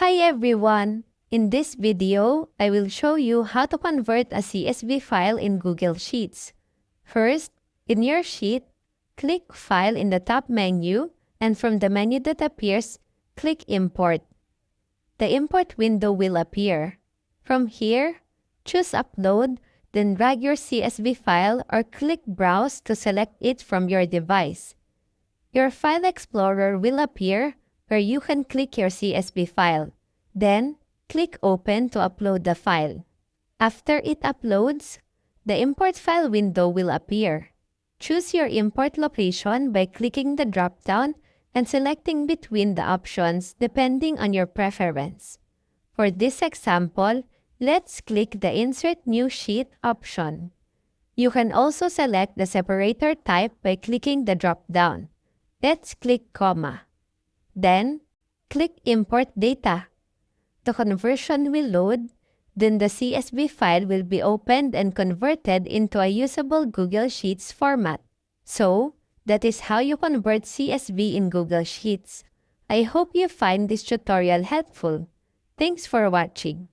Hi everyone! In this video, I will show you how to convert a CSV file in Google Sheets. First, in your sheet, click File in the top menu, and from the menu that appears, click Import. The import window will appear. From here, choose Upload, then drag your CSV file or click Browse to select it from your device. Your File Explorer will appear where you can click your CSV file. Then, click Open to upload the file. After it uploads, the Import File window will appear. Choose your import location by clicking the drop-down and selecting between the options depending on your preference. For this example, let's click the Insert New Sheet option. You can also select the separator type by clicking the drop-down. Let's click Comma. Then, click Import Data. The conversion will load, then the CSV file will be opened and converted into a usable Google Sheets format. So, that is how you convert CSV in Google Sheets. I hope you find this tutorial helpful. Thanks for watching.